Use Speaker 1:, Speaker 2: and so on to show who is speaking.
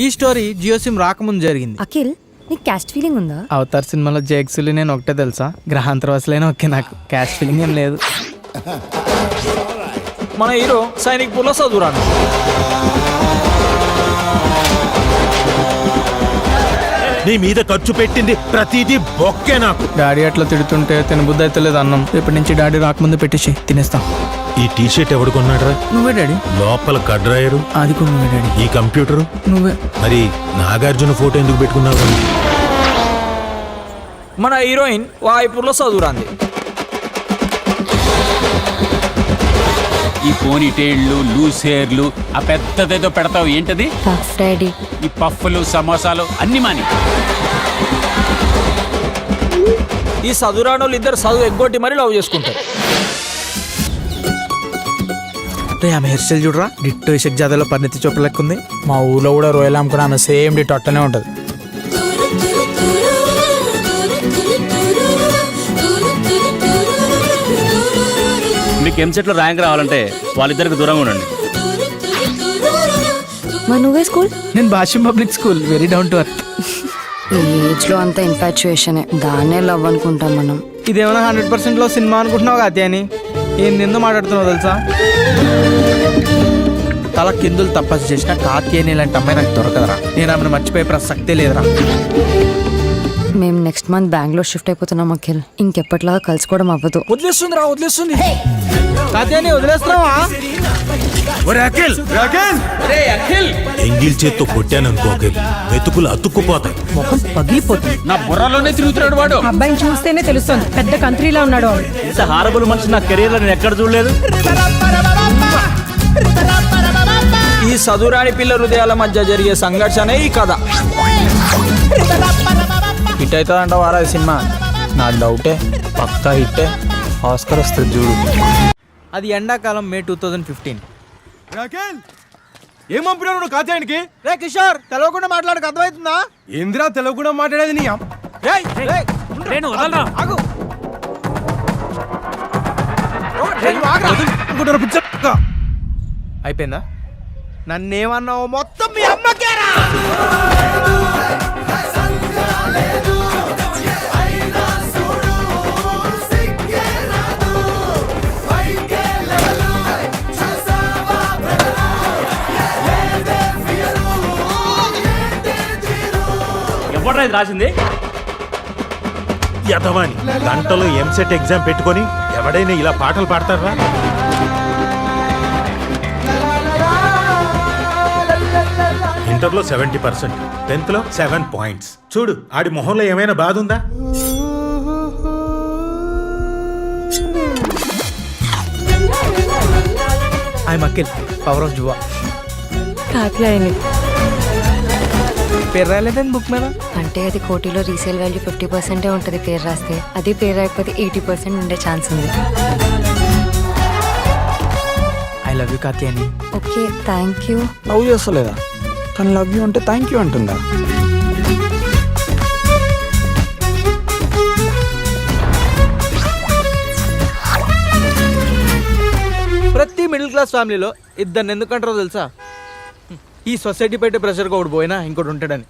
Speaker 1: ఈ story Jio SIM రాకముందు జరిగింది.
Speaker 2: అఖిల్, నీకు క్యాస్ట్ ఫీలింగ్ ఉందా?
Speaker 1: అవతార్ సినిమాలో జేక్సులు నేను ఒకటే తెలుసా, గ్రహాంతరవాసులైనా ఓకే, నాకు క్యాస్ట్ ఫీలింగ్ ఏం లేదు.
Speaker 3: మన హీరో సైనిక్ పూర్లో చదువురాను.
Speaker 4: నీ మీద ఖర్చు పెట్టింది ప్రతిదీ బొక్కే నాకు.
Speaker 1: డాడీ అట్లా తిడుతుంటే తినబుద్ధి అయితే లేదు అన్నం. రేపటి నుంచి డాడీ రాకముందు పెట్టేసి తినేస్తాం.
Speaker 4: ఈ టీషర్ట్ ఎవడు కొన్నాడ్రా?
Speaker 1: నువ్వే డాడీ.
Speaker 4: లోపల కడ్రాయరు
Speaker 1: అది కూడా నువ్వే డాడీ.
Speaker 4: ఈ కంప్యూటరు
Speaker 1: నువ్వే.
Speaker 4: మరి నాగార్జున ఫోటో ఎందుకు పెట్టుకున్నావు?
Speaker 3: మన హీరోయిన్ వాయిపూర్లో చదువురాంది.
Speaker 5: ఈ పోనీ టైళ్లు, లూస్ హెయిర్లు, ఆ పెద్దదేదో పెడతావు ఏంటది?
Speaker 2: Puff daddy.
Speaker 5: ఈ పఫ్ఫులు, సమోసాలు అన్ని మాని.
Speaker 3: ఈ చదువురాని వాళ్ళు ఇద్దరు చదువు ఎగ్గొట్టి మరీ లవ్ చేసుకుంటారు.
Speaker 1: ఆమె హెయిర్ స్టైల్ చూడరా, డిట్టో ఇషక్ జాదాలో పరిణితి చోప లెక్క ఉంది.
Speaker 6: మా ఊర్లో కూడా రోయల్ అమ్ముకుని ఆమె సేమ్ డిట్ అట్టనే ఉంటుంది.
Speaker 7: మీకు ఎంసెట్లో ర్యాంక్ రావాలంటే వాళ్ళిద్దరికి దూరంగా ఉండండి.
Speaker 2: మరి నువ్వే స్కూల్?
Speaker 1: నేను Bhashyam public school, very down to earth.
Speaker 2: ఈ ఏజ్ లో అంతా ఇన్ఫాచ్యుయేషన్, దాన్నే లవ్ అనుకుంటాం మనం.
Speaker 1: ఇదేమన్నా 100% లో సినిమా అనుకుంటున్నావు కాతే అని ఏందో మాట్లాడుతున్నావు తెలుసా. తల కిందులు తపస్సు చేసిన కాత్యాయని ఇలాంటి అమ్మాయి నాకు దొరకదరా. నేను ఆమెను మర్చిపోయే ప్రసక్తే లేదురా.
Speaker 2: మేము నెక్స్ట్ మంత్ బెంగళూరు షిఫ్ట్ అయిపోతున్నాం అఖిల్. ఇంకెప్పటిలాగా కలుసుకోవడం అవ్వదు.
Speaker 3: వదిలేస్తుందిరా, వదిలేస్తుంది.
Speaker 1: కాత్యాయని వదిలేస్తున్నావా?
Speaker 4: ఎంగిల్ చేత్తో కొట్టాననుకో అఖిల్, వెతుకులు అతుక్కుపోతాయి.
Speaker 2: ముఖం పగిలిపోతుంది.
Speaker 5: నా బుర్రలోనే తిరుగుతున్నాడు వాడు.
Speaker 8: అబ్బాయిని చూస్తేనే తెలుస్తుంది పెద్ద కంట్రీలో ఉన్నాడు.
Speaker 7: ఇంత హారబుల్ మనిషి నా కెరీర్ లో నేను ఎక్కడ చూడలేదు.
Speaker 3: ఈ చదువురాని పిల్ల హృదయాల మధ్య జరిగే సంఘర్షణే ఈ కథ. హిట్ అవుతుంది అంటావారా ఈ సినిమా? నా డౌటే, పక్కా హిట్టే. ఆస్కర్ వస్తుంది చూడు.
Speaker 1: అది ఎండాకాలం మే 2015.
Speaker 6: ఏం పంపినాడు కాత్యాయనికి?
Speaker 1: రే కిషోర్, తెలవకుండా మాట్లాడక అర్థమవుతుందా?
Speaker 6: ఏందిరా తెలవకుండా మాట్లాడేది? నీ
Speaker 1: అయిపోయిందా? నన్నేమన్నావు మొత్తం మీ అమ్మకేరా.
Speaker 7: ఎవడ్రా ఇది రాసింది?
Speaker 4: యథవాని గంటలో ఎంసెట్ ఎగ్జామ్ పెట్టుకొని ఎవడైనా ఇలా పాటలు పాడతారా? ఇంటర్లో 70%, 10th లో 7 points. చూడు ఆడి మొహంలో ఏమైనా బాధ ఉందా?
Speaker 1: I Akhil, power of Jua.
Speaker 2: Katyayani
Speaker 1: పేరు రాలేదని బుక్ మీద.
Speaker 2: అంటే అది కోటిలో రీసేల్ వాల్యూ 50% ఉంటుంది పేరు రాస్తే. అది పేరు రాకపోతే 80% ఉండే ఛాన్స్ ఉంది.
Speaker 1: I love you Katyayani.
Speaker 2: Okay, thank you.
Speaker 3: Love చేస్తలేదా? కానీ లవ్ యూ అంటే థ్యాంక్ యూ అంటుందా?
Speaker 1: ప్రతి మిడిల్ క్లాస్ ఫ్యామిలీలో ఇద్దరిని ఎందుకంటారో తెలుసా? ఈ సొసైటీ పెట్టే ప్రెషర్గా ఒకటి పోయినా ఇంకోటి ఉంటాడని.